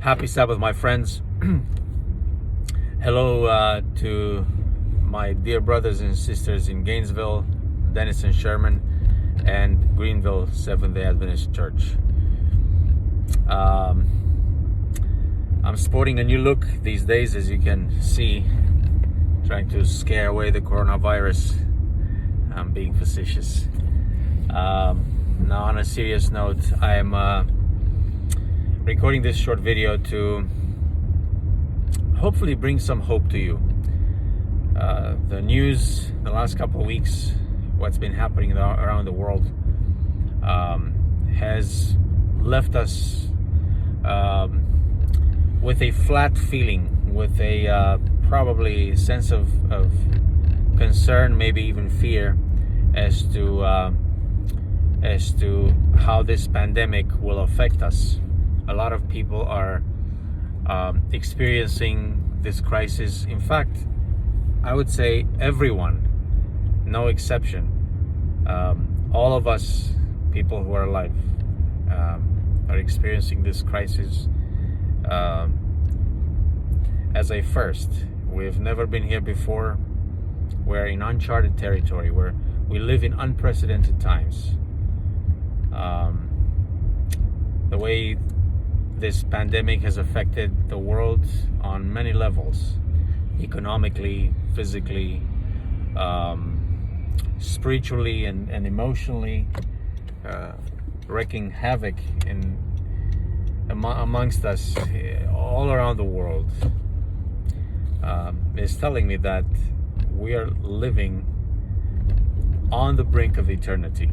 Happy Sabbath, my friends. Hello to my dear brothers and sisters in Gainesville, Denison, Sherman, and Greenville Seventh-day Adventist Church. I'm sporting a new look these days, as you can see, trying to scare away the coronavirus. I'm being facetious. Now, on a serious note, I am recording this short video to hopefully bring some hope to you. The news the last couple of weeks, what's been happening around the world, has left us with a flat feeling, with a probably sense of concern, maybe even fear, as to how this pandemic will affect us. A lot of people are experiencing this crisis. In fact, I would say everyone, no exception, all of us, people who are alive, are experiencing this crisis as a first. We've never been here before. We're in uncharted territory where we live in unprecedented times. The way this pandemic has affected the world on many levels, economically, physically, spiritually, and emotionally, wreaking havoc amongst us all around the world, is telling me that we are living on the brink of eternity.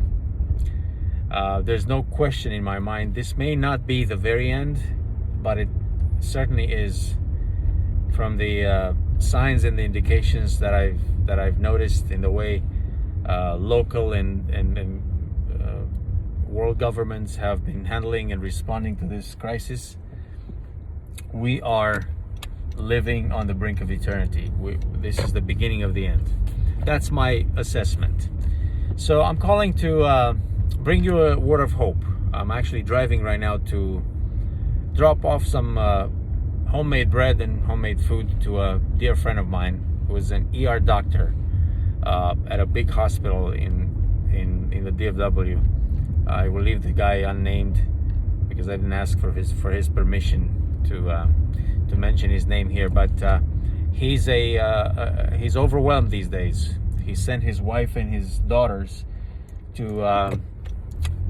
There's no question in my mind, this may not be the very end, but it certainly is, from the signs and the indications that I've noticed in the way local and world governments have been handling and responding to this crisis. We are living on the brink of eternity. This is the beginning of the end. That's my assessment. So I'm calling to bring you a word of hope. I'm actually driving right now to drop off some homemade bread and homemade food to a dear friend of mine who is an ER doctor at a big hospital in the DFW. I will leave the guy unnamed because I didn't ask for his permission to mention his name here, but he's overwhelmed these days. He sent his wife and his daughters to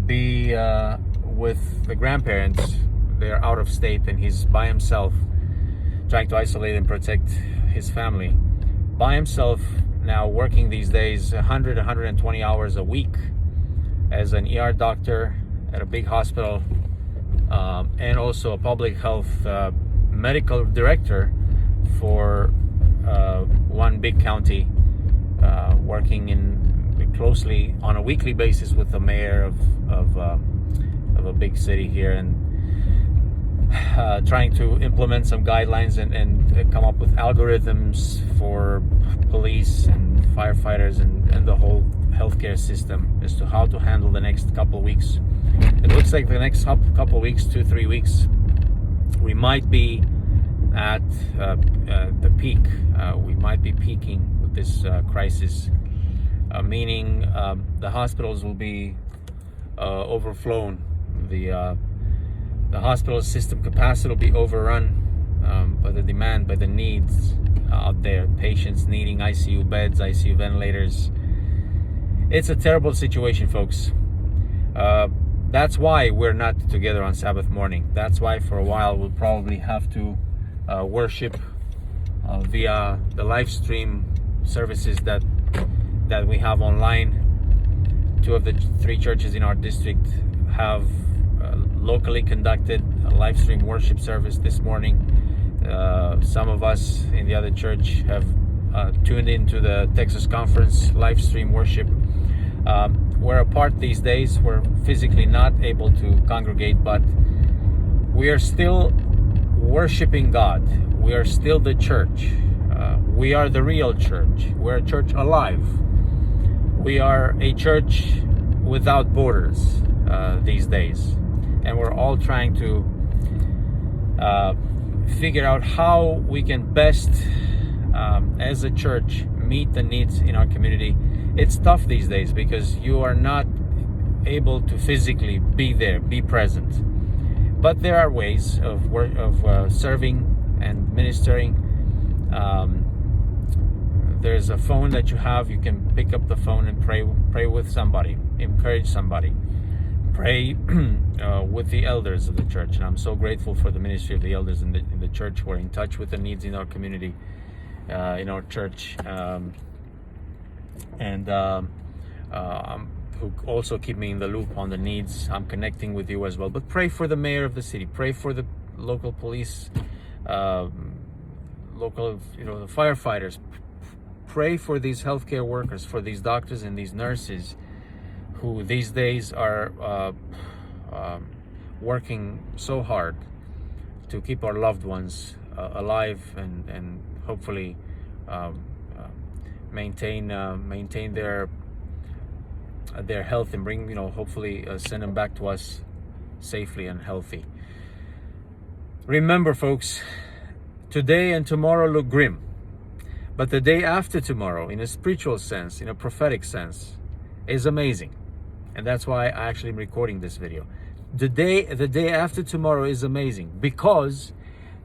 be with the grandparents. They're out of state, and he's by himself, trying to isolate and protect his family. By himself now, working these days 120 hours a week as an ER doctor at a big hospital, and also a public health medical director for one big county, working closely on a weekly basis with the mayor of a big city here, and trying to implement some guidelines and come up with algorithms for police and firefighters and the whole healthcare system as to how to handle the next couple of weeks. It looks like the next couple of weeks, 2-3 weeks, we might be at the peak. We might be peaking with this crisis, meaning the hospitals will be overflown. The hospital system capacity will be overrun by the demand, by the needs out there. Patients needing ICU beds, ICU ventilators. It's a terrible situation, folks. That's why we're not together on Sabbath morning. That's why for a while we'll probably have to worship via the live stream services that we have online. 2 of the 3 churches in our district have locally conducted a live stream worship service this morning. Some of us in the other church have tuned into the Texas Conference live stream worship. We're apart these days. We're physically not able to congregate, but we are still worshiping God. We are still the church. We are the real church. We're a church alive. We are a church without borders these days. And we're all trying to figure out how we can best, as a church, meet the needs in our community. It's tough these days because you are not able to physically be there, be present. But there are ways of serving and ministering. There's a phone that you have. You can pick up the phone and pray with somebody, encourage somebody, pray with the elders of the church. And I'm so grateful for the ministry of the elders in the church who are in touch with the needs in our community, in our church, who also keep me in the loop on the needs. I'm connecting with you as well. But pray for the mayor of the city. Pray for the local police, local, the firefighters. Pray for these healthcare workers, for these doctors and these nurses who these days are working so hard to keep our loved ones alive and hopefully maintain their health and bring, hopefully send them back to us safely and healthy. Remember, folks, today and tomorrow look grim. But the day after tomorrow, in a spiritual sense, in a prophetic sense, is amazing. And that's why I actually am recording this video. The day after tomorrow is amazing because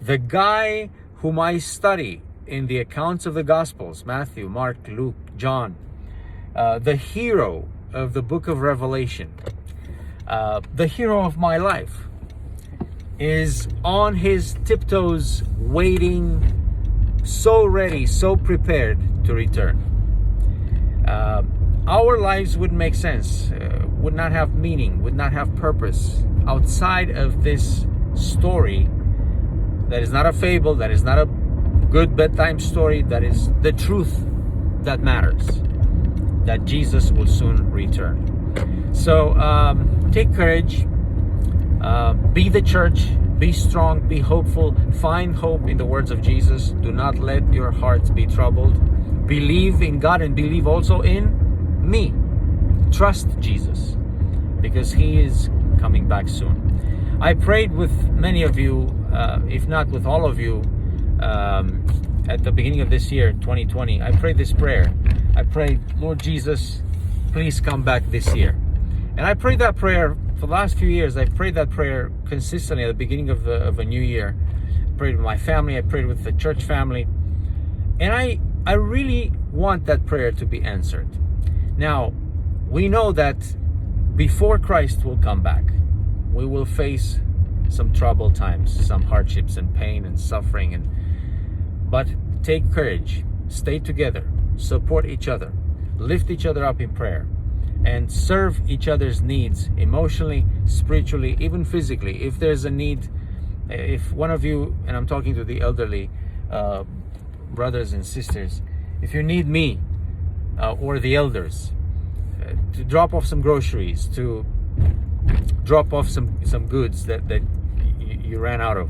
the guy whom I study in the accounts of the Gospels, Matthew, Mark, Luke, John, the hero of the book of Revelation, the hero of my life, is on his tiptoes waiting, so ready, so prepared to return. Our lives wouldn't make sense, would not have meaning, would not have purpose outside of this story that is not a fable, that is not a good bedtime story, that is the truth that matters, that Jesus will soon return. So take courage, be the church, be strong, be hopeful, find hope in the words of Jesus. Do not let your hearts be troubled. Believe in God and believe also in me. Trust Jesus because He is coming back soon. I prayed with many of you, if not with all of you, at the beginning of this year, 2020. I prayed this prayer. I prayed, Lord Jesus, please come back this year. And I prayed that prayer for the last few years. I prayed that prayer consistently at the beginning of a new year. I prayed with my family. I prayed with the church family. And I really want that prayer to be answered. Now, we know that before Christ will come back, we will face some troubled times, some hardships and pain and suffering. But take courage, stay together, support each other, lift each other up in prayer, and serve each other's needs emotionally, spiritually, even physically. If there's a need, if one of you, and I'm talking to the elderly brothers and sisters, if you need me or the elders to drop off some groceries, to drop off some goods that you ran out of,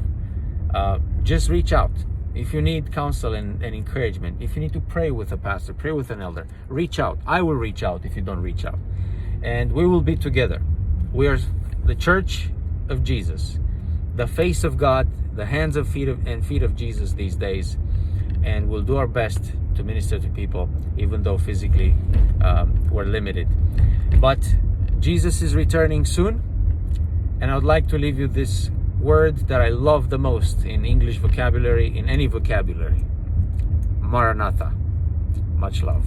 just reach out. If you need counsel and encouragement, if you need to pray with a pastor, pray with an elder, reach out. I will reach out if you don't reach out. And we will be together. We are the church of Jesus, the face of God, the hands and feet of Jesus these days. And we'll do our best to minister to people, even though physically we're limited. But Jesus is returning soon. And I would like to leave you this word that I love the most in English vocabulary, in any vocabulary. Maranatha. Much love.